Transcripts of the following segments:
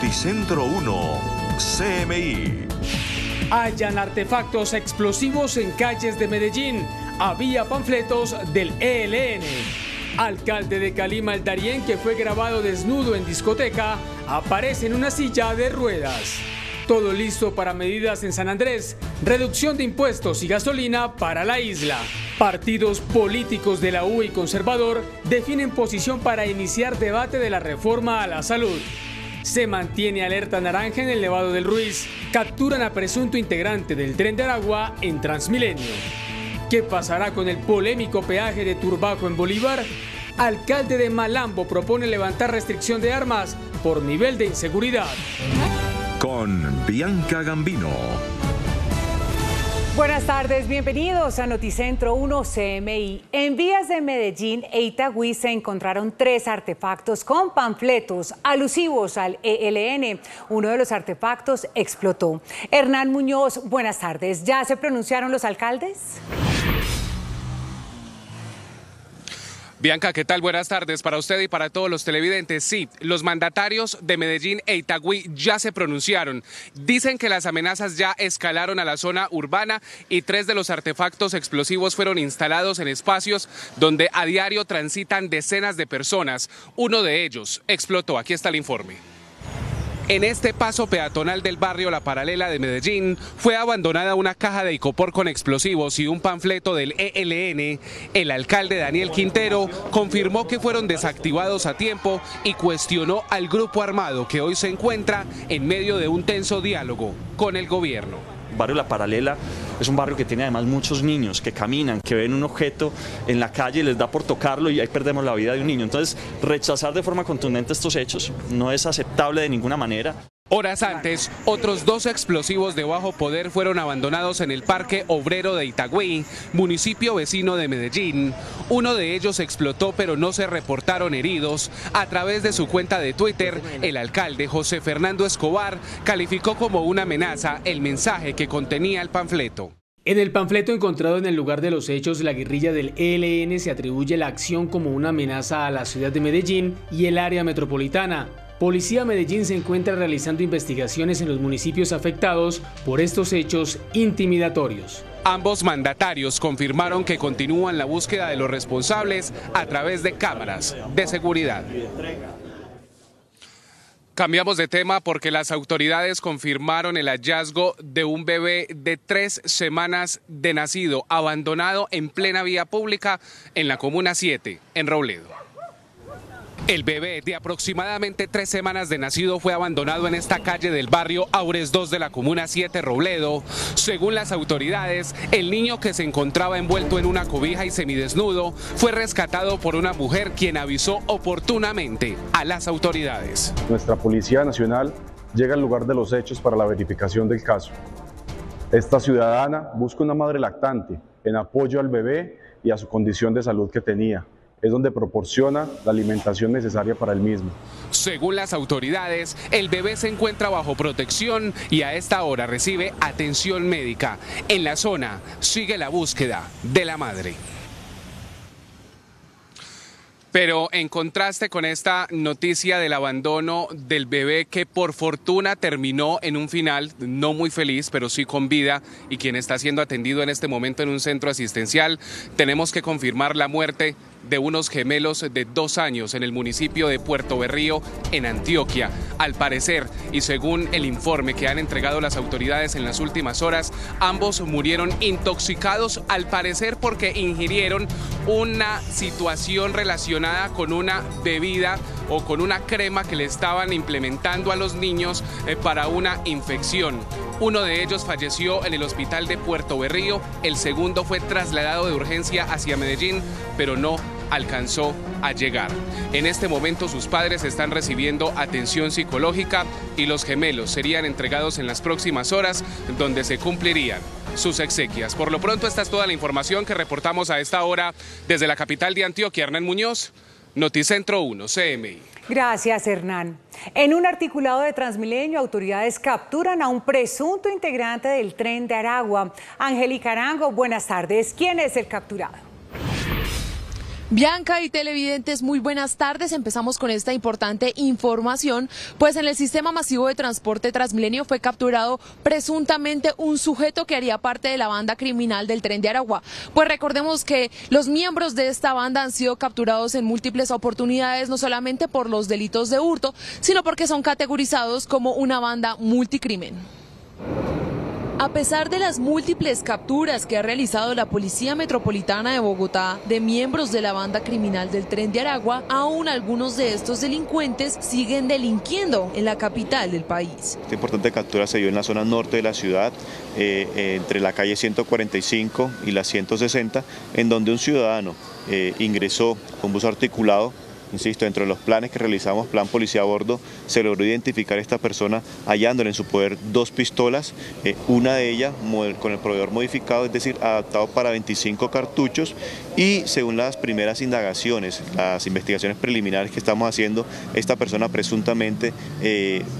Noticentro 1, CMI. Hallan artefactos explosivos en calles de Medellín. Había panfletos del ELN. Alcalde de Calima, el Darién, que fue grabado desnudo en discoteca, aparece en una silla de ruedas. Todo listo para medidas en San Andrés, reducción de impuestos y gasolina para la isla. Partidos políticos de la U y Conservador definen posición para iniciar debate de la reforma a la salud. Se mantiene alerta naranja en el Nevado del Ruiz. Capturan a presunto integrante del Tren de Aragua en Transmilenio. ¿Qué pasará con el polémico peaje de Turbaco en Bolívar? Alcalde de Malambo propone levantar restricción de armas por nivel de inseguridad. Con Bianca Gambino. Buenas tardes, bienvenidos a Noticentro 1 CMI. En vías de Medellín e Itagüí se encontraron 3 artefactos con panfletos alusivos al ELN. Uno de los artefactos explotó. Hernán Muñoz, buenas tardes. ¿Ya se pronunciaron los alcaldes? Bianca, ¿qué tal? Buenas tardes para usted y para todos los televidentes. Sí, los mandatarios de Medellín e Itagüí ya se pronunciaron. Dicen que las amenazas ya escalaron a la zona urbana y 3 de los artefactos explosivos fueron instalados en espacios donde a diario transitan decenas de personas. Uno de ellos explotó. Aquí está el informe. En este paso peatonal del barrio La Paralela de Medellín fue abandonada una caja de icopor con explosivos y un panfleto del ELN. El alcalde Daniel Quintero confirmó que fueron desactivados a tiempo y cuestionó al grupo armado que hoy se encuentra en medio de un tenso diálogo con el gobierno. El barrio La Paralela es un barrio que tiene además muchos niños que caminan, que ven un objeto en la calle y les da por tocarlo y ahí perdemos la vida de un niño. Entonces, rechazar de forma contundente estos hechos no es aceptable de ninguna manera. Horas antes, otros 2 explosivos de bajo poder fueron abandonados en el Parque Obrero de Itagüí, municipio vecino de Medellín. Uno de ellos explotó, pero no se reportaron heridos. A través de su cuenta de Twitter, el alcalde José Fernando Escobar calificó como una amenaza el mensaje que contenía el panfleto. En el panfleto encontrado en el lugar de los hechos, la guerrilla del ELN se atribuye la acción como una amenaza a la ciudad de Medellín y el área metropolitana. Policía Medellín se encuentra realizando investigaciones en los municipios afectados por estos hechos intimidatorios. Ambos mandatarios confirmaron que continúan la búsqueda de los responsables a través de cámaras de seguridad. Cambiamos de tema porque las autoridades confirmaron el hallazgo de un bebé de 3 semanas de nacido, abandonado en plena vía pública en la Comuna 7, en Robledo. El bebé de aproximadamente 3 semanas de nacido fue abandonado en esta calle del barrio Aures 2 de la Comuna 7 Robledo. Según las autoridades, el niño, que se encontraba envuelto en una cobija y semidesnudo, fue rescatado por una mujer quien avisó oportunamente a las autoridades. Nuestra Policía Nacional llega al lugar de los hechos para la verificación del caso. Esta ciudadana busca una madre lactante en apoyo al bebé y a su condición de salud que tenía. Es donde proporciona la alimentación necesaria para el mismo. Según las autoridades, el bebé se encuentra bajo protección y a esta hora recibe atención médica. En la zona sigue la búsqueda de la madre. Pero en contraste con esta noticia del abandono del bebé, que por fortuna terminó en un final no muy feliz, pero sí con vida, y quien está siendo atendido en este momento en un centro asistencial, tenemos que confirmar la muerte de unos gemelos de 2 años en el municipio de Puerto Berrío, en Antioquia. Al parecer, y según el informe que han entregado las autoridades en las últimas horas, ambos murieron intoxicados, al parecer porque ingirieron una situación relacionada con una bebida o con una crema que le estaban implementando a los niños para una infección. Uno de ellos falleció en el hospital de Puerto Berrío, el segundo fue trasladado de urgencia hacia Medellín, pero no alcanzó a llegar. En este momento sus padres están recibiendo atención psicológica y los gemelos serían entregados en las próximas horas, donde se cumplirían sus exequias. Por lo pronto, esta es toda la información que reportamos a esta hora desde la capital de Antioquia. Hernán Muñoz, Noticentro 1, CMI. Gracias, Hernán. En un articulado de Transmilenio, autoridades capturan a un presunto integrante del Tren de Aragua. Angélica Arango, buenas tardes. ¿Quién es el capturado? Bianca y televidentes, muy buenas tardes. Empezamos con esta importante información, pues en el sistema masivo de transporte Transmilenio fue capturado presuntamente un sujeto que haría parte de la banda criminal del Tren de Aragua. Pues recordemos que los miembros de esta banda han sido capturados en múltiples oportunidades, no solamente por los delitos de hurto, sino porque son categorizados como una banda multicrimen. A pesar de las múltiples capturas que ha realizado la Policía Metropolitana de Bogotá de miembros de la banda criminal del Tren de Aragua, aún algunos de estos delincuentes siguen delinquiendo en la capital del país. Esta importante captura se dio en la zona norte de la ciudad, entre la calle 145 y la 160, en donde un ciudadano ingresó con bus articulado. Insisto, dentro de los planes que realizamos, plan policía a bordo, se logró identificar a esta persona hallándole en su poder 2 pistolas, una de ellas con el proveedor modificado, es decir, adaptado para 25 cartuchos, y según las primeras indagaciones, las investigaciones preliminares que estamos haciendo, esta persona presuntamente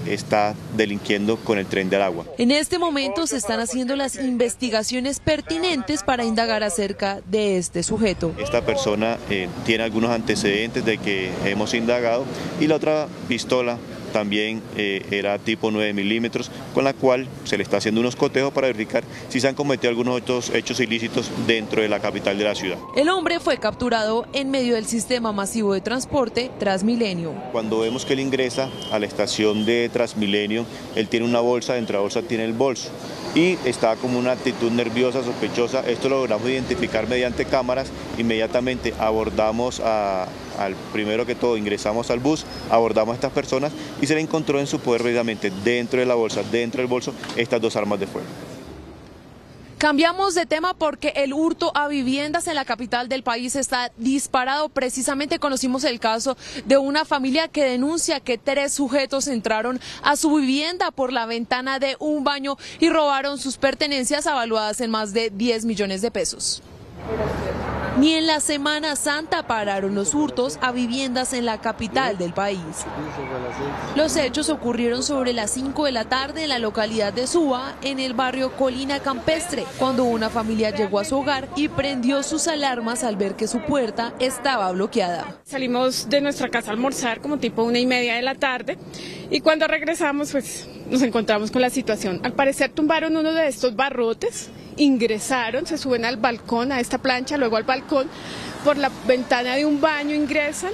está delinquiendo con el Tren de Aragua. En este momento se están haciendo las investigaciones pertinentes para indagar acerca de este sujeto. Esta persona tiene algunos antecedentes de que hemos indagado, y la otra pistola también era tipo 9 milímetros, con la cual se le está haciendo unos cotejos para verificar si se han cometido algunos otros hechos ilícitos dentro de la capital de la ciudad. El hombre fue capturado en medio del sistema masivo de transporte Transmilenio. Cuando vemos que él ingresa a la estación de Transmilenio, él tiene una bolsa, dentro de la bolsa tiene el bolso, y está como una actitud nerviosa, sospechosa. Esto lo logramos identificar mediante cámaras. Inmediatamente abordamos al primero que todo, ingresamos al bus, abordamos a estas personas y se le encontró en su poder precisamente dentro de la bolsa, dentro del bolso, estas 2 armas de fuego. Cambiamos de tema porque el hurto a viviendas en la capital del país está disparado. Precisamente conocimos el caso de una familia que denuncia que 3 sujetos entraron a su vivienda por la ventana de un baño y robaron sus pertenencias avaluadas en más de 10 millones de pesos. Ni en la Semana Santa pararon los hurtos a viviendas en la capital del país. Los hechos ocurrieron sobre las 5 de la tarde en la localidad de Suba, en el barrio Colina Campestre, cuando una familia llegó a su hogar y prendió sus alarmas al ver que su puerta estaba bloqueada. Salimos de nuestra casa a almorzar como tipo 1:30 de la tarde, y cuando regresamos pues nos encontramos con la situación. Al parecer tumbaron uno de estos barrotes, ingresaron, se suben al balcón, a esta plancha, luego al balcón, por la ventana de un baño ingresan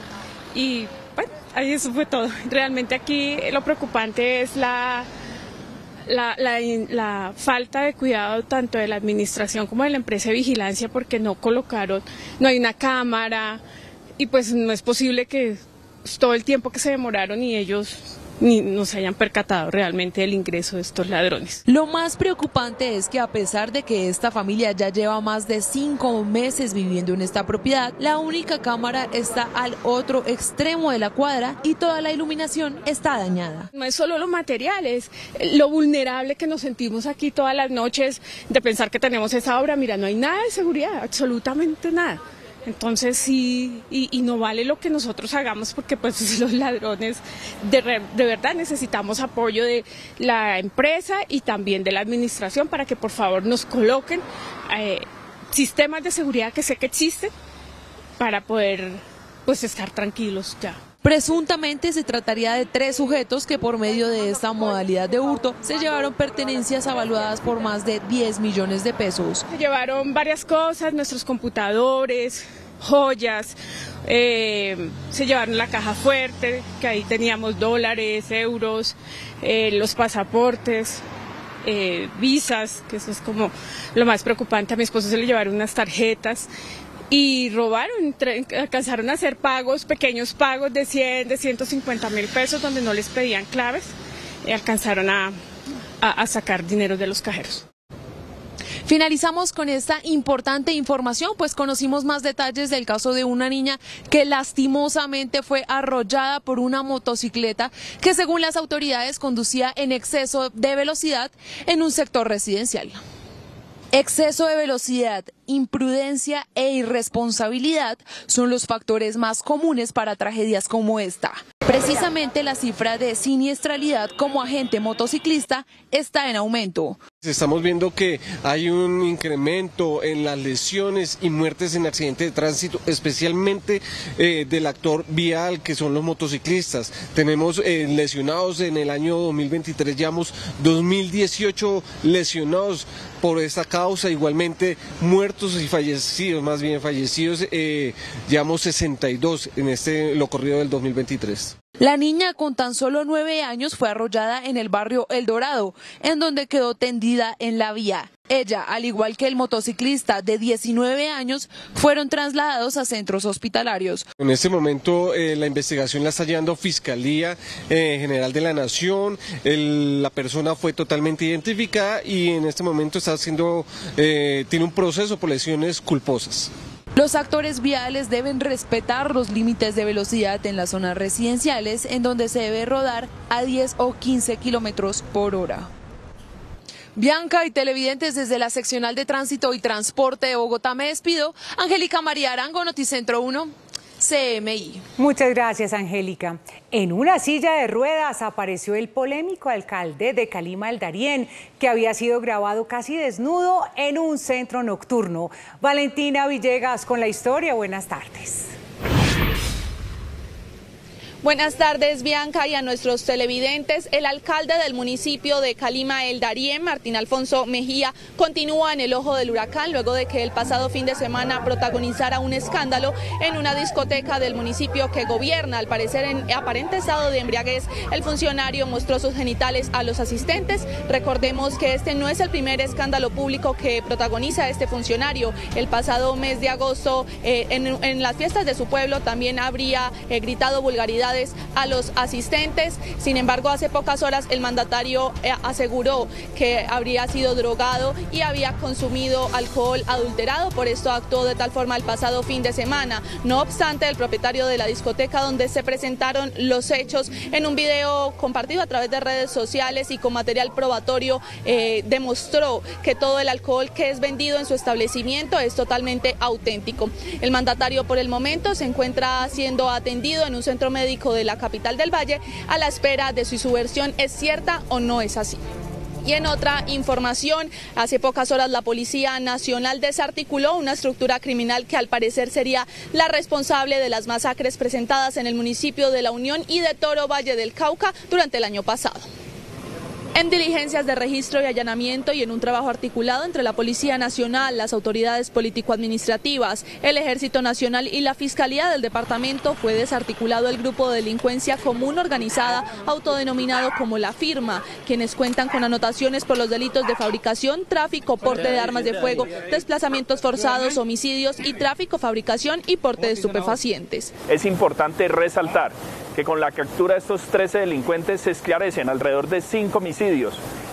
y bueno, ahí eso fue todo. Realmente aquí lo preocupante es la falta de cuidado tanto de la administración como de la empresa de vigilancia, porque no hay una cámara, y pues no es posible que todo el tiempo que se demoraron y ellos ni no se hayan percatado realmente del ingreso de estos ladrones. Lo más preocupante es que a pesar de que esta familia ya lleva más de 5 meses viviendo en esta propiedad, la única cámara está al otro extremo de la cuadra y toda la iluminación está dañada. No es solo lo material, es lo vulnerable que nos sentimos aquí todas las noches de pensar que tenemos esa obra. Mira, no hay nada de seguridad, absolutamente nada. Entonces sí, y no vale lo que nosotros hagamos, porque pues los ladrones de verdad necesitamos apoyo de la empresa y también de la administración para que por favor nos coloquen sistemas de seguridad que sé que existen para poder pues estar tranquilos ya. Presuntamente se trataría de 3 sujetos que por medio de esta modalidad de hurto se llevaron pertenencias avaluadas por más de 10 millones de pesos. Se llevaron varias cosas, nuestros computadores, joyas, se llevaron la caja fuerte, que ahí teníamos dólares, euros, los pasaportes, visas, que eso es como lo más preocupante. A mi esposo se le llevaron unas tarjetas. Y robaron, alcanzaron a hacer pagos, pequeños pagos de 100, de 150 mil pesos, donde no les pedían claves, y alcanzaron a sacar dinero de los cajeros. Finalizamos con esta importante información, pues conocimos más detalles del caso de una niña que lastimosamente fue arrollada por una motocicleta que, según las autoridades, conducía en exceso de velocidad en un sector residencial. Exceso de velocidad, imprudencia e irresponsabilidad son los factores más comunes para tragedias como esta. Precisamente la cifra de siniestralidad como agente motociclista está en aumento. Estamos viendo que hay un incremento en las lesiones y muertes en accidentes de tránsito, especialmente del actor vial, que son los motociclistas. Tenemos lesionados en el año 2023, llevamos 2018 lesionados por esta causa, igualmente muertos y fallecidos, más bien fallecidos, llevamos 62 en lo corrido del 2023. La niña con tan solo 9 años fue arrollada en el barrio El Dorado, en donde quedó tendida en la vía. Ella, al igual que el motociclista de 19 años, fueron trasladados a centros hospitalarios. En este momento la investigación la está llevando Fiscalía General de la Nación, la persona fue totalmente identificada y en este momento está tiene un proceso por lesiones culposas. Los actores viales deben respetar los límites de velocidad en las zonas residenciales, en donde se debe rodar a 10 o 15 kilómetros por hora. Bianca y televidentes, desde la seccional de Tránsito y Transporte de Bogotá me despido. Angélica María Arango, Noticentro 1, CMI. Muchas gracias, Angélica. En una silla de ruedas apareció el polémico alcalde de Calima, El Darién, que había sido grabado casi desnudo en un centro nocturno. Valentina Villegas con la historia. Buenas tardes. Buenas tardes, Bianca, y a nuestros televidentes. El alcalde del municipio de Calima, El Darién, Martín Alfonso Mejía, continúa en el ojo del huracán luego de que el pasado fin de semana protagonizara un escándalo en una discoteca del municipio que gobierna. Al parecer, en aparente estado de embriaguez, el funcionario mostró sus genitales a los asistentes. Recordemos que este no es el primer escándalo público que protagoniza este funcionario. El pasado mes de agosto, en las fiestas de su pueblo, también habría gritado vulgaridades a los asistentes. Sin embargo, hace pocas horas el mandatario aseguró que habría sido drogado y había consumido alcohol adulterado. Por esto actuó de tal forma el pasado fin de semana. No obstante, el propietario de la discoteca donde se presentaron los hechos, en un video compartido a través de redes sociales y con material probatorio, demostró que todo el alcohol que es vendido en su establecimiento es totalmente auténtico. El mandatario por el momento se encuentra siendo atendido en un centro médico de la capital del Valle a la espera de si su versión es cierta o no es así. Y en otra información, hace pocas horas la Policía Nacional desarticuló una estructura criminal que al parecer sería la responsable de las masacres presentadas en el municipio de La Unión y de Toro, Valle del Cauca, durante el año pasado. En diligencias de registro y allanamiento y en un trabajo articulado entre la Policía Nacional, las autoridades político-administrativas, el Ejército Nacional y la Fiscalía del Departamento, fue desarticulado el grupo de delincuencia común organizada autodenominado como La Firma, quienes cuentan con anotaciones por los delitos de fabricación, tráfico, porte de armas de fuego, desplazamientos forzados, homicidios y tráfico, fabricación y porte de estupefacientes. Es importante resaltar que con la captura de estos 13 delincuentes se esclarecen alrededor de 5 homicidios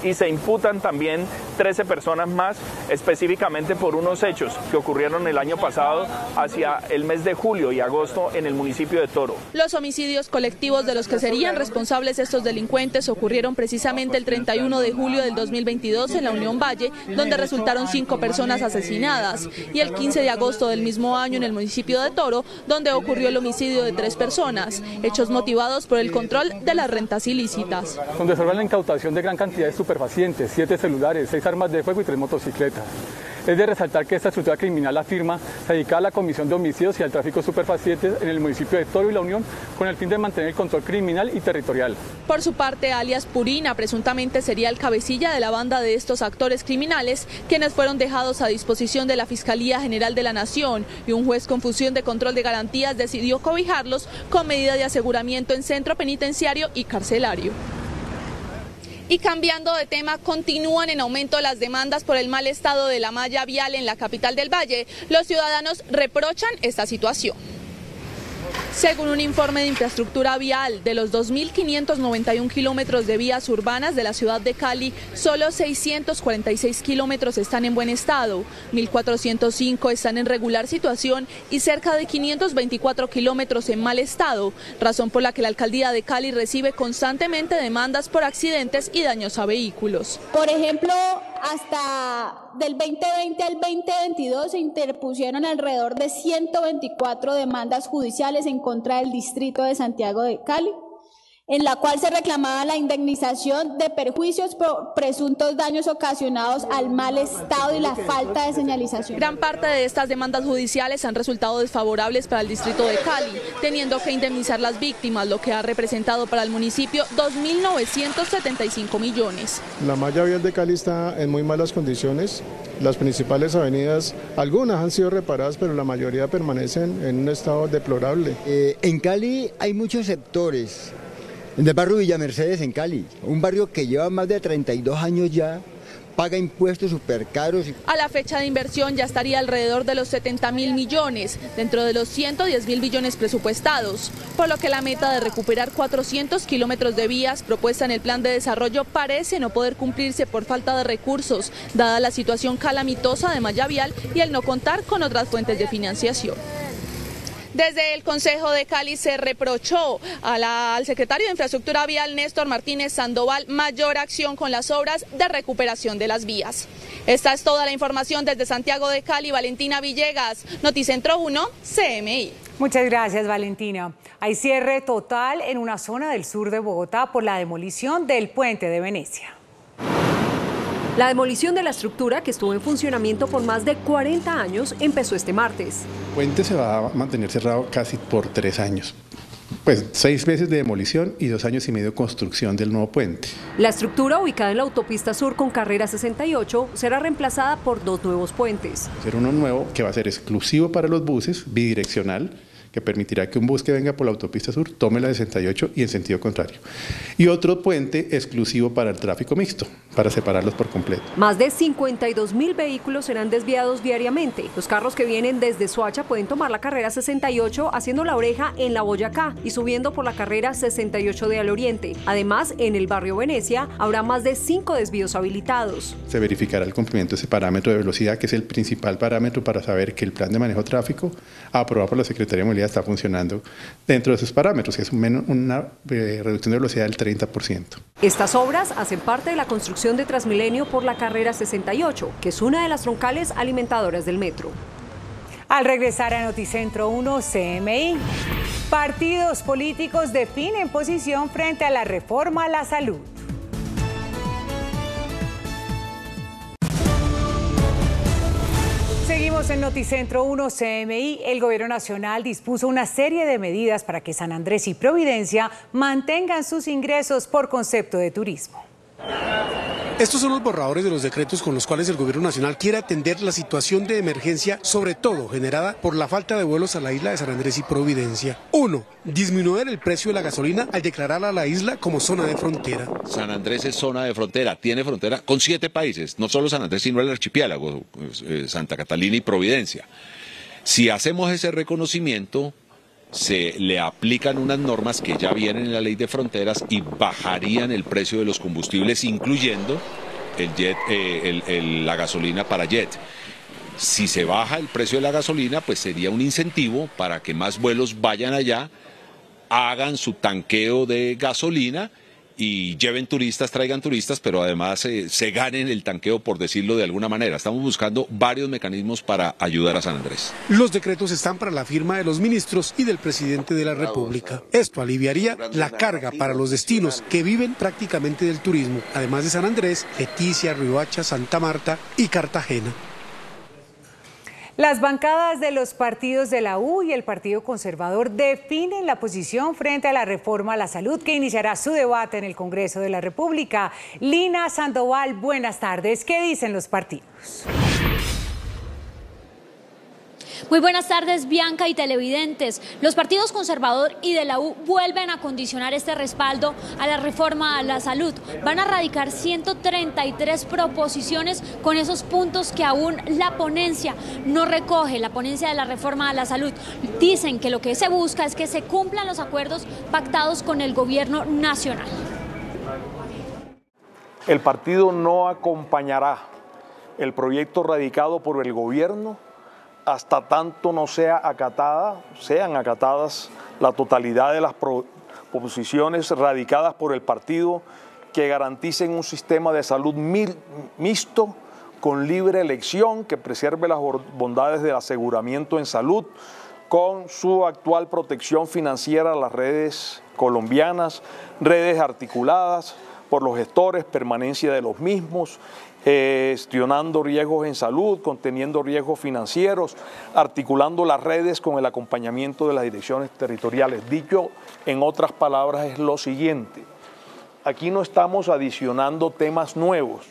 y se imputan también 13 personas más, específicamente por unos hechos que ocurrieron el año pasado hacia el mes de julio y agosto en el municipio de Toro. Los homicidios colectivos de los que serían responsables estos delincuentes ocurrieron precisamente el 31 de julio del 2022 en la Unión Valle, donde resultaron 5 personas asesinadas, y el 15 de agosto del mismo año en el municipio de Toro, donde ocurrió el homicidio de 3 personas, hechos motivados por el control de las rentas ilícitas. Donde se observa la incautación de gran cantidad de estupefacientes, 7 celulares, 6 armas de fuego y 3 motocicletas. Es de resaltar que esta estructura criminal, La Firma, se dedica a la comisión de homicidios y al tráfico de estupefacientes en el municipio de Toro y La Unión, con el fin de mantener el control criminal y territorial. Por su parte, alias Purina presuntamente sería el cabecilla de la banda de estos actores criminales, quienes fueron dejados a disposición de la Fiscalía General de la Nación, y un juez con función de control de garantías decidió cobijarlos con medida de aseguramiento en centro penitenciario y carcelario. Y cambiando de tema, continúan en aumento las demandas por el mal estado de la malla vial en la capital del Valle. Los ciudadanos reprochan esta situación. Según un informe de infraestructura vial, de los 2.591 kilómetros de vías urbanas de la ciudad de Cali, solo 646 kilómetros están en buen estado, 1.405 están en regular situación y cerca de 524 kilómetros en mal estado, razón por la que la alcaldía de Cali recibe constantemente demandas por accidentes y daños a vehículos. Por ejemplo, hasta del 2020 al 2022 se interpusieron alrededor de 124 demandas judiciales en contra del distrito de Santiago de Cali. en la cual se reclamaba la indemnización de perjuicios por presuntos daños ocasionados al mal estado y la falta de señalización. Gran parte de estas demandas judiciales han resultado desfavorables para el distrito de Cali, teniendo que indemnizar las víctimas, lo que ha representado para el municipio 2.975 millones. La malla vial de Cali está en muy malas condiciones. Las principales avenidas, algunas han sido reparadas, pero la mayoría permanecen en un estado deplorable. En Cali hay muchos sectores. En el barrio Villa Mercedes, en Cali, un barrio que lleva más de 32 años ya, paga impuestos súper caros. A la fecha de inversión ya estaría alrededor de los 70.000 millones, dentro de los 110.000 billones presupuestados, por lo que la meta de recuperar 400 kilómetros de vías propuesta en el plan de desarrollo parece no poder cumplirse por falta de recursos, dada la situación calamitosa de malla vial y el no contar con otras fuentes de financiación. Desde el Consejo de Cali se reprochó al secretario de Infraestructura Vial, Néstor Martínez Sandoval, mayor acción con las obras de recuperación de las vías. Esta es toda la información desde Santiago de Cali. Valentina Villegas, Noticentro 1, CMI. Muchas gracias, Valentina. Hay cierre total en una zona del sur de Bogotá por la demolición del puente de Venecia. La demolición de la estructura, que estuvo en funcionamiento por más de 40 años, empezó este martes. El puente se va a mantener cerrado casi por 3 años. Pues 6 meses de demolición y 2 años y medio de construcción del nuevo puente. La estructura, ubicada en la autopista sur con carrera 68, será reemplazada por 2 nuevos puentes. Va a ser uno nuevo que va a ser exclusivo para los buses, bidireccional, que permitirá que un bus que venga por la autopista sur tome la 68 y en sentido contrario. Y otro puente exclusivo para el tráfico mixto, para separarlos por completo. Más de 52.000 vehículos serán desviados diariamente. Los carros que vienen desde Soacha pueden tomar la carrera 68 haciendo la oreja en la Boyacá y subiendo por la carrera 68 de Al Oriente. Además, en el barrio Venecia habrá más de 5 desvíos habilitados. Se verificará el cumplimiento de ese parámetro de velocidad, que es el principal parámetro para saber que el plan de manejo tráfico aprobado por la Secretaría de Movilidad está funcionando dentro de esos parámetros, que es una reducción de velocidad del 30%. Estas obras hacen parte de la construcción de Transmilenio por la carrera 68, que es una de las troncales alimentadoras del metro. Al regresar a Noticentro 1 CMI, partidos políticos definen posición frente a la reforma a la salud. Seguimos en Noticentro 1 CMI. El Gobierno Nacional dispuso una serie de medidas para que San Andrés y Providencia mantengan sus ingresos por concepto de turismo. Estos son los borradores de los decretos con los cuales el Gobierno Nacional quiere atender la situación de emergencia, sobre todo generada por la falta de vuelos a la isla de San Andrés y Providencia. 1. Disminuir el precio de la gasolina al declarar a la isla como zona de frontera. San Andrés es zona de frontera, tiene frontera con 7 países, no solo San Andrés, sino el archipiélago, Santa Catalina y Providencia. Si hacemos ese reconocimiento, se le aplican unas normas que ya vienen en la ley de fronteras y bajarían el precio de los combustibles, incluyendo la gasolina para jet. Si se baja el precio de la gasolina, pues sería un incentivo para que más vuelos vayan allá, hagan su tanqueo de gasolina y lleven turistas, traigan turistas, pero además se ganen el tanqueo, por decirlo de alguna manera. Estamos buscando varios mecanismos para ayudar a San Andrés. Los decretos están para la firma de los ministros y del presidente de la República. Esto aliviaría la carga para los destinos que viven prácticamente del turismo, además de San Andrés, Leticia, Riohacha, Santa Marta y Cartagena. Las bancadas de los partidos de la U y el Partido Conservador definen la posición frente a la reforma a la salud que iniciará su debate en el Congreso de la República. Lina Sandoval, buenas tardes. ¿Qué dicen los partidos? Muy buenas tardes, Bianca y televidentes. Los partidos Conservador y de la U vuelven a condicionar este respaldo a la reforma a la salud. Van a radicar 133 proposiciones con esos puntos que aún la ponencia no recoge, la ponencia de la reforma a la salud. Dicen que lo que se busca es que se cumplan los acuerdos pactados con el gobierno nacional. El partido no acompañará el proyecto radicado por el gobierno hasta tanto no sean acatadas la totalidad de las proposiciones radicadas por el partido que garanticen un sistema de salud mixto con libre elección, que preserve las bondades del aseguramiento en salud, con su actual protección financiera a las redes colombianas, redes articuladas por los gestores, permanencia de los mismos, gestionando riesgos en salud, conteniendo riesgos financieros, articulando las redes con el acompañamiento de las direcciones territoriales. Dicho en otras palabras es lo siguiente, aquí no estamos adicionando temas nuevos.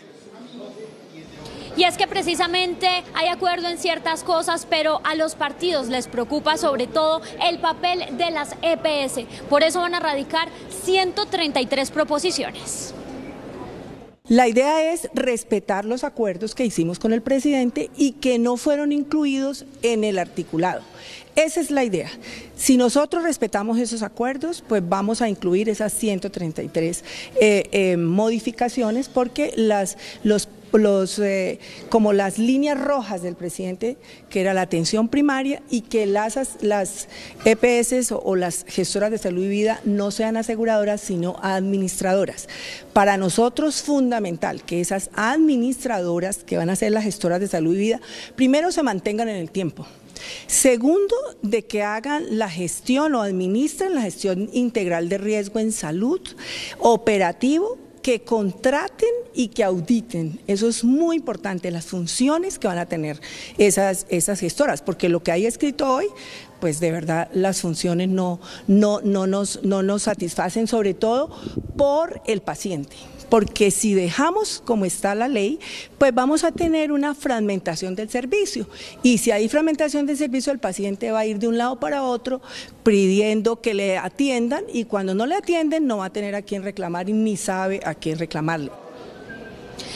Y es que precisamente hay acuerdo en ciertas cosas, pero a los partidos les preocupa sobre todo el papel de las EPS. Por eso van a radicar 133 proposiciones. La idea es respetar los acuerdos que hicimos con el presidente y que no fueron incluidos en el articulado. Esa es la idea. Si nosotros respetamos esos acuerdos, pues vamos a incluir esas 133 modificaciones, porque como las líneas rojas del presidente, que era la atención primaria y que las EPS o las gestoras de salud y vida no sean aseguradoras sino administradoras. Para nosotros es fundamental que esas administradoras que van a ser las gestoras de salud y vida, primero se mantengan en el tiempo. Segundo, de que hagan la gestión o administren la gestión integral de riesgo en salud, operativo, que contraten y que auditen. Eso es muy importante, las funciones que van a tener esas gestoras, porque lo que hay escrito hoy, pues de verdad las funciones no nos satisfacen, sobre todo por el paciente. Porque si dejamos como está la ley, pues vamos a tener una fragmentación del servicio. Y si hay fragmentación del servicio, el paciente va a ir de un lado para otro pidiendo que le atiendan, y cuando no le atienden no va a tener a quién reclamar y ni sabe a quién reclamarle.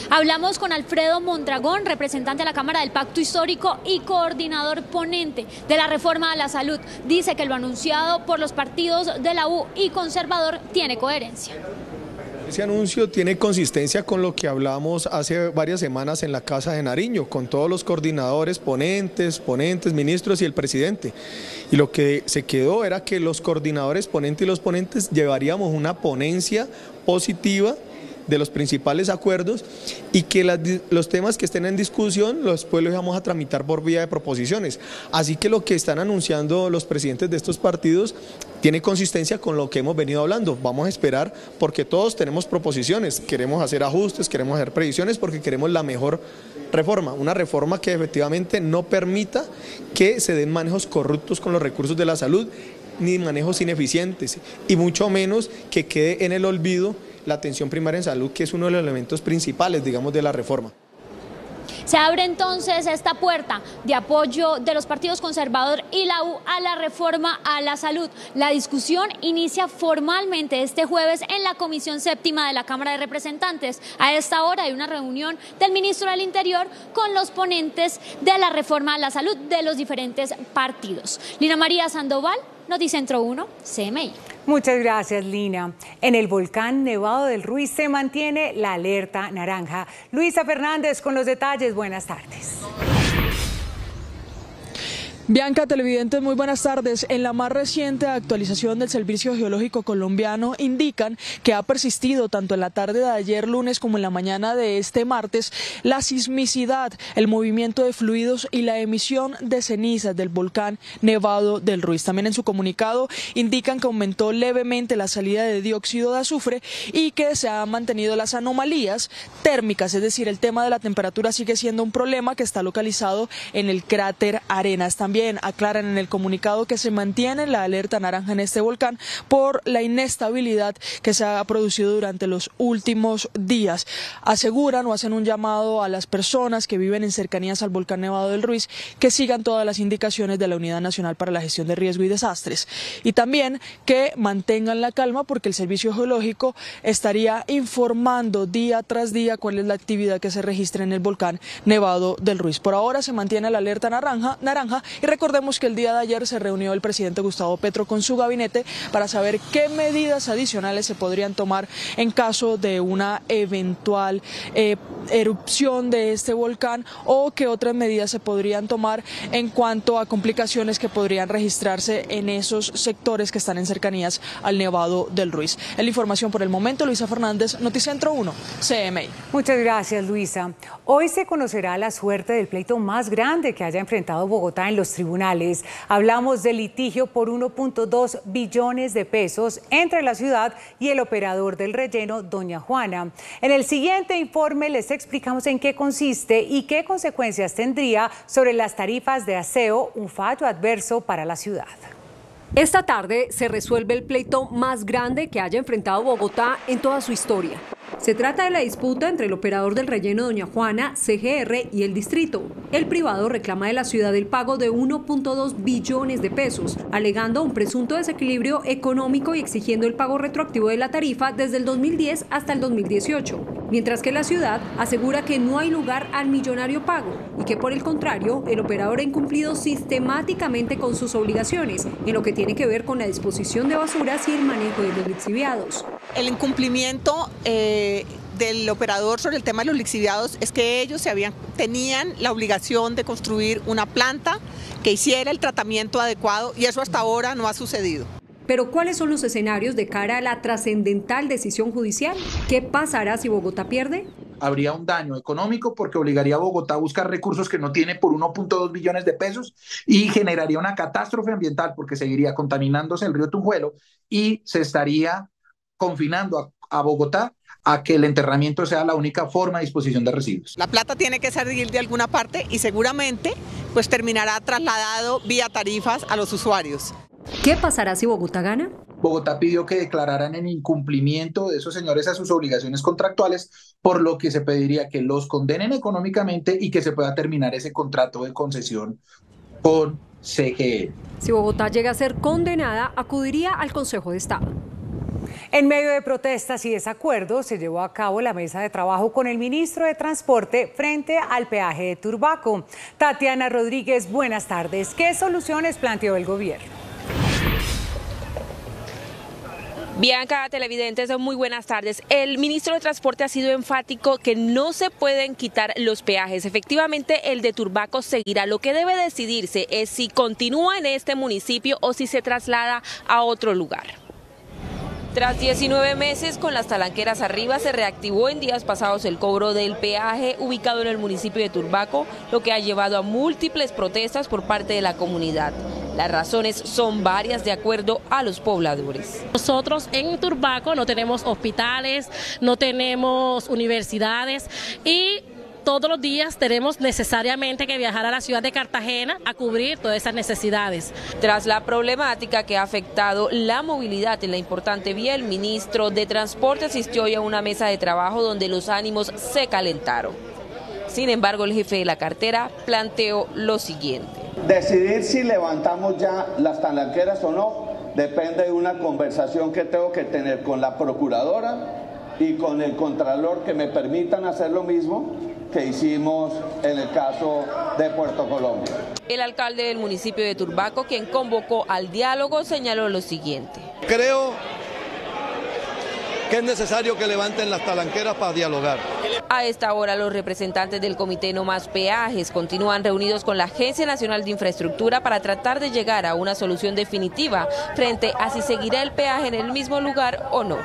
Hablamos con Alfredo Mondragón, representante de la Cámara del Pacto Histórico y coordinador ponente de la reforma a la salud. Dice que lo anunciado por los partidos de la U y conservador tiene coherencia. Ese anuncio tiene consistencia con lo que hablamos hace varias semanas en la Casa de Nariño, con todos los coordinadores, ponentes, ministros y el presidente. Y lo que se quedó era que los coordinadores, ponentes y los ponentes llevaríamos una ponencia positiva de los principales acuerdos, y que los temas que estén en discusión después los vamos a tramitar por vía de proposiciones. Así que lo que están anunciando los presidentes de estos partidos tiene consistencia con lo que hemos venido hablando. Vamos a esperar, porque todos tenemos proposiciones, queremos hacer ajustes, queremos hacer previsiones, porque queremos la mejor reforma, una reforma que efectivamente no permita que se den manejos corruptos con los recursos de la salud, ni manejos ineficientes, y mucho menos que quede en el olvido la atención primaria en salud, que es uno de los elementos principales, digamos, de la reforma. Se abre entonces esta puerta de apoyo de los partidos conservador y la U a la reforma a la salud. La discusión inicia formalmente este jueves en la Comisión Séptima de la Cámara de Representantes. A esta hora hay una reunión del ministro del Interior con los ponentes de la reforma a la salud de los diferentes partidos. Lina María Sandoval, Noticentro 1, CMI. Muchas gracias, Lina. En el volcán Nevado del Ruiz se mantiene la alerta naranja. Luisa Fernández con los detalles. Buenas tardes. Bianca, televidentes, muy buenas tardes. En la más reciente actualización del Servicio Geológico Colombiano indican que ha persistido tanto en la tarde de ayer lunes como en la mañana de este martes la sismicidad, el movimiento de fluidos y la emisión de cenizas del volcán Nevado del Ruiz. También en su comunicado indican que aumentó levemente la salida de dióxido de azufre y que se han mantenido las anomalías térmicas, es decir, el tema de la temperatura sigue siendo un problema que está localizado en el cráter Arenas. También aclaran en el comunicado que se mantiene la alerta naranja en este volcán por la inestabilidad que se ha producido durante los últimos días. Aseguran o hacen un llamado a las personas que viven en cercanías al volcán Nevado del Ruiz que sigan todas las indicaciones de la Unidad Nacional para la Gestión de Riesgo y Desastres, y también que mantengan la calma, porque el Servicio Geológico estaría informando día tras día cuál es la actividad que se registra en el volcán Nevado del Ruiz. Por ahora se mantiene la alerta naranja y recordemos que el día de ayer se reunió el presidente Gustavo Petro con su gabinete para saber qué medidas adicionales se podrían tomar en caso de una eventual erupción de este volcán, o qué otras medidas se podrían tomar en cuanto a complicaciones que podrían registrarse en esos sectores que están en cercanías al Nevado del Ruiz. Es la información por el momento. Luisa Fernández, Noticentro 1, CMI. Muchas gracias, Luisa. Hoy se conocerá la suerte del pleito más grande que haya enfrentado Bogotá en los tribunales. Hablamos del litigio por 1.2 billones de pesos entre la ciudad y el operador del relleno, Doña Juana. En el siguiente informe les explicamos en qué consiste y qué consecuencias tendría sobre las tarifas de aseo un fallo adverso para la ciudad. Esta tarde se resuelve el pleito más grande que haya enfrentado Bogotá en toda su historia. Se trata de la disputa entre el operador del relleno Doña Juana, CGR, y el distrito. El privado reclama de la ciudad el pago de 1.2 billones de pesos, alegando un presunto desequilibrio económico y exigiendo el pago retroactivo de la tarifa desde el 2010 hasta el 2018, mientras que la ciudad asegura que no hay lugar al millonario pago y que por el contrario, el operador ha incumplido sistemáticamente con sus obligaciones en lo que tiene que ver con la disposición de basuras y el manejo de los lixiviados. El incumplimiento del operador sobre el tema de los lixiviados es que ellos tenían la obligación de construir una planta que hiciera el tratamiento adecuado y eso hasta ahora no ha sucedido. Pero ¿cuáles son los escenarios de cara a la trascendental decisión judicial? ¿Qué pasará si Bogotá pierde? Habría un daño económico porque obligaría a Bogotá a buscar recursos que no tiene por 1.2 billones de pesos y generaría una catástrofe ambiental porque seguiría contaminándose el río Tunjuelo y se estaría confinando a Bogotá a que el enterramiento sea la única forma de disposición de residuos. La plata tiene que salir de alguna parte y seguramente pues terminará trasladado vía tarifas a los usuarios. ¿Qué pasará si Bogotá gana? Bogotá pidió que declararan en incumplimiento de esos señores a sus obligaciones contractuales, por lo que se pediría que los condenen económicamente y que se pueda terminar ese contrato de concesión con CGR. Si Bogotá llega a ser condenada, acudiría al Consejo de Estado. En medio de protestas y desacuerdos, se llevó a cabo la mesa de trabajo con el ministro de Transporte frente al peaje de Turbaco. Tatiana Rodríguez, buenas tardes. ¿Qué soluciones planteó el gobierno? Bianca, televidentes, muy buenas tardes. El ministro de Transporte ha sido enfático que no se pueden quitar los peajes. Efectivamente, el de Turbaco seguirá. Lo que debe decidirse es si continúa en este municipio o si se traslada a otro lugar. Tras 19 meses con las talanqueras arriba, se reactivó en días pasados el cobro del peaje ubicado en el municipio de Turbaco, lo que ha llevado a múltiples protestas por parte de la comunidad. Las razones son varias de acuerdo a los pobladores. Nosotros en Turbaco no tenemos hospitales, no tenemos universidades y todos los días tenemos necesariamente que viajar a la ciudad de Cartagena a cubrir todas esas necesidades. Tras la problemática que ha afectado la movilidad en la importante vía, el ministro de Transporte asistió hoy a una mesa de trabajo donde los ánimos se calentaron. Sin embargo, el jefe de la cartera planteó lo siguiente. Decidir si levantamos ya las talanqueras o no depende de una conversación que tengo que tener con la procuradora y con el contralor que me permitan hacer lo mismo que hicimos en el caso de Puerto Colombia. El alcalde del municipio de Turbaco, quien convocó al diálogo, señaló lo siguiente. Creo que es necesario que levanten las talanqueras para dialogar. A esta hora, los representantes del Comité No Más Peajes continúan reunidos con la Agencia Nacional de Infraestructura para tratar de llegar a una solución definitiva frente a si seguirá el peaje en el mismo lugar o no.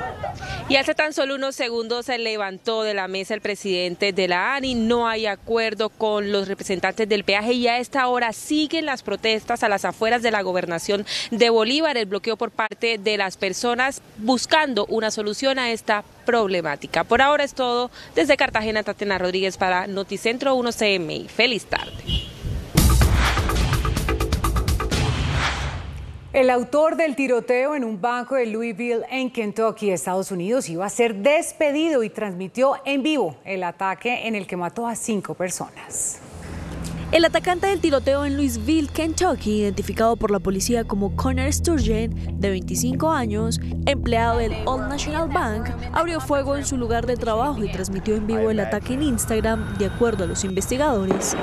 Y hace tan solo unos segundos se levantó de la mesa el presidente de la ANI. No hay acuerdo con los representantes del peaje y a esta hora siguen las protestas a las afueras de la gobernación de Bolívar, el bloqueo por parte de las personas buscando una solución a esta problemática. Por ahora es todo. Desde Cartagena, Tatiana Rodríguez para Noticentro 1 CMI. Feliz tarde. El autor del tiroteo en un banco de Louisville, en Kentucky, Estados Unidos, iba a ser despedido y transmitió en vivo el ataque en el que mató a 5 personas. El atacante del tiroteo en Louisville, Kentucky, identificado por la policía como Connor Sturgeon, de 25 años, empleado del Old National Bank, abrió fuego en su lugar de trabajo y transmitió en vivo el ataque en Instagram, de acuerdo a los investigadores.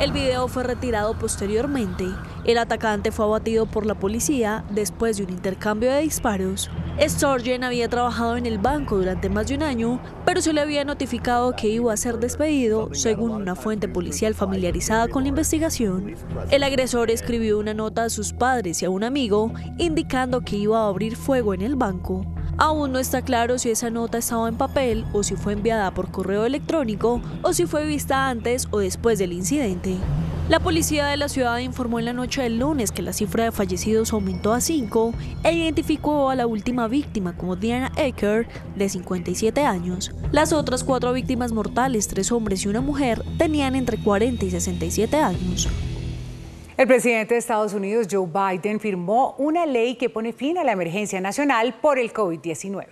El video fue retirado posteriormente. El atacante fue abatido por la policía después de un intercambio de disparos. Sturgeon había trabajado en el banco durante más de un año, pero se le había notificado que iba a ser despedido, según una fuente policial familiarizada con la investigación. El agresor escribió una nota a sus padres y a un amigo, indicando que iba a abrir fuego en el banco. Aún no está claro si esa nota estaba en papel o si fue enviada por correo electrónico o si fue vista antes o después del incidente. La policía de la ciudad informó en la noche del lunes que la cifra de fallecidos aumentó a 5 e identificó a la última víctima como Diana Ecker, de 57 años. Las otras 4 víctimas mortales, 3 hombres y una mujer, tenían entre 40 y 67 años. El presidente de Estados Unidos, Joe Biden, firmó una ley que pone fin a la emergencia nacional por el COVID-19.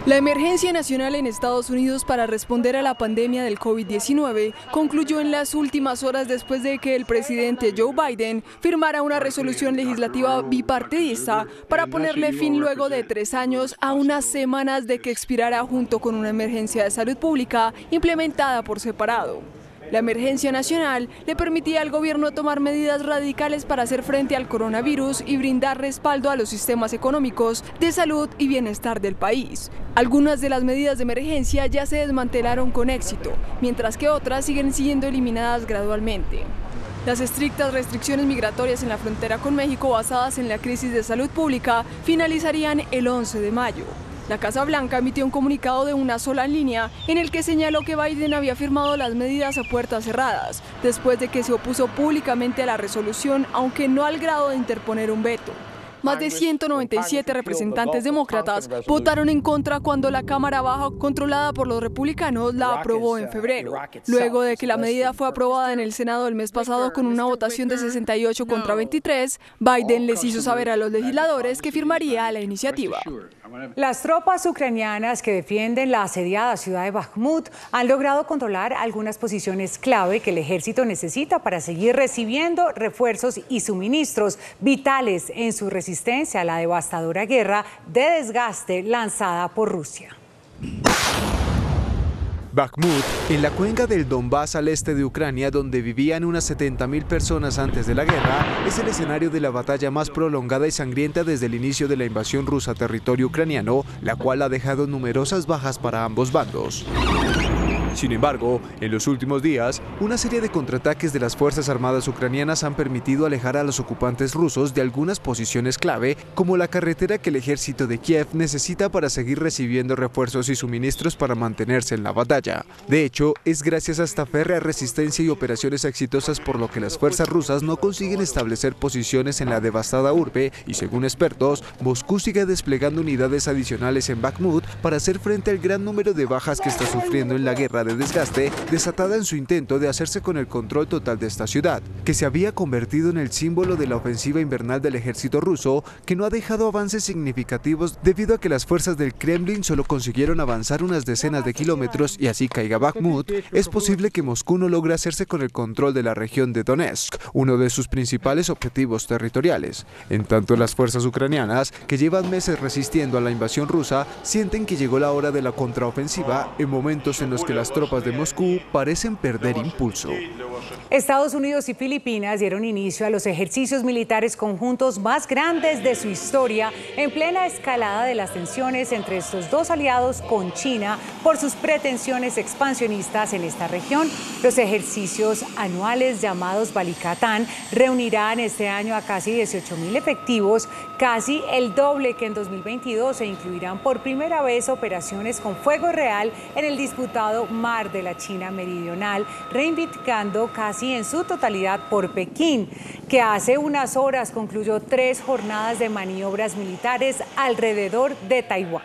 La emergencia nacional en Estados Unidos para responder a la pandemia del COVID-19 concluyó en las últimas horas después de que el presidente Joe Biden firmara una resolución legislativa bipartidista para ponerle fin luego de 3 años a unas semanas de que expirara junto con una emergencia de salud pública implementada por separado. La emergencia nacional le permitía al gobierno tomar medidas radicales para hacer frente al coronavirus y brindar respaldo a los sistemas económicos, de salud y bienestar del país. Algunas de las medidas de emergencia ya se desmantelaron con éxito, mientras que otras siguen siendo eliminadas gradualmente. Las estrictas restricciones migratorias en la frontera con México basadas en la crisis de salud pública finalizarían el 11 de mayo. La Casa Blanca emitió un comunicado de una sola línea en el que señaló que Biden había firmado las medidas a puertas cerradas, después de que se opuso públicamente a la resolución, aunque no al grado de interponer un veto. Más de 197 representantes demócratas votaron en contra cuando la Cámara Baja, controlada por los republicanos, la aprobó en febrero. Luego de que la medida fue aprobada en el Senado el mes pasado con una votación de 68 contra 23, Biden les hizo saber a los legisladores que firmaría la iniciativa. Las tropas ucranianas que defienden la asediada ciudad de Bakhmut han logrado controlar algunas posiciones clave que el ejército necesita para seguir recibiendo refuerzos y suministros vitales en su resistencia a la devastadora guerra de desgaste lanzada por Rusia. Bakhmut, en la cuenca del Donbass al este de Ucrania, donde vivían unas 70.000 personas antes de la guerra, es el escenario de la batalla más prolongada y sangrienta desde el inicio de la invasión rusa a territorio ucraniano, la cual ha dejado numerosas bajas para ambos bandos. Sin embargo, en los últimos días, una serie de contraataques de las Fuerzas Armadas ucranianas han permitido alejar a los ocupantes rusos de algunas posiciones clave, como la carretera que el ejército de Kiev necesita para seguir recibiendo refuerzos y suministros para mantenerse en la batalla. De hecho, es gracias a esta férrea resistencia y operaciones exitosas por lo que las fuerzas rusas no consiguen establecer posiciones en la devastada urbe y, según expertos, Moscú sigue desplegando unidades adicionales en Bakhmut para hacer frente al gran número de bajas que está sufriendo en la guerra de desgaste desatada en su intento de hacerse con el control total de esta ciudad, que se había convertido en el símbolo de la ofensiva invernal del ejército ruso, que no ha dejado avances significativos debido a que las fuerzas del Kremlin solo consiguieron avanzar unas decenas de kilómetros y así caiga Bakhmut. Es posible que Moscú no logre hacerse con el control de la región de Donetsk, uno de sus principales objetivos territoriales. En tanto, las fuerzas ucranianas, que llevan meses resistiendo a la invasión rusa, sienten que llegó la hora de la contraofensiva en momentos en los que las tropas de Moscú parecen perder impulso. Estados Unidos y Filipinas dieron inicio a los ejercicios militares conjuntos más grandes de su historia en plena escalada de las tensiones entre estos dos aliados con China por sus pretensiones expansionistas en esta región. Los ejercicios anuales llamados Balikatan reunirán este año a casi 18.000 efectivos, casi el doble que en 2022, e incluirán por primera vez operaciones con fuego real en el disputado Mar de la China Meridional, reivindicando casi en su totalidad por Pekín, que hace unas horas concluyó 3 jornadas de maniobras militares alrededor de Taiwán.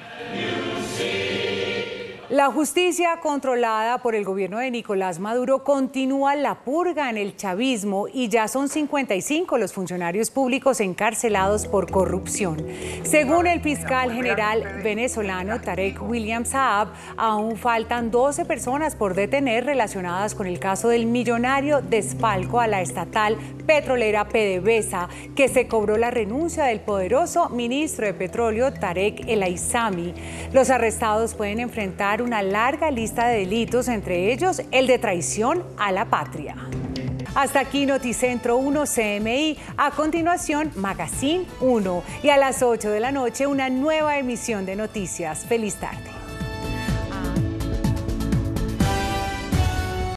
La justicia controlada por el gobierno de Nicolás Maduro continúa la purga en el chavismo y ya son 55 los funcionarios públicos encarcelados por corrupción. Según el fiscal general venezolano Tarek William Saab, aún faltan 12 personas por detener relacionadas con el caso del millonario desfalco a la estatal petrolera PDVSA, que se cobró la renuncia del poderoso ministro de Petróleo Tarek El Aissami. Los arrestados pueden enfrentar una larga lista de delitos, entre ellos el de traición a la patria. Hasta aquí Noticentro 1 CMI. A continuación, Magazine 1. Y a las 8 de la noche, una nueva emisión de noticias. Feliz tarde.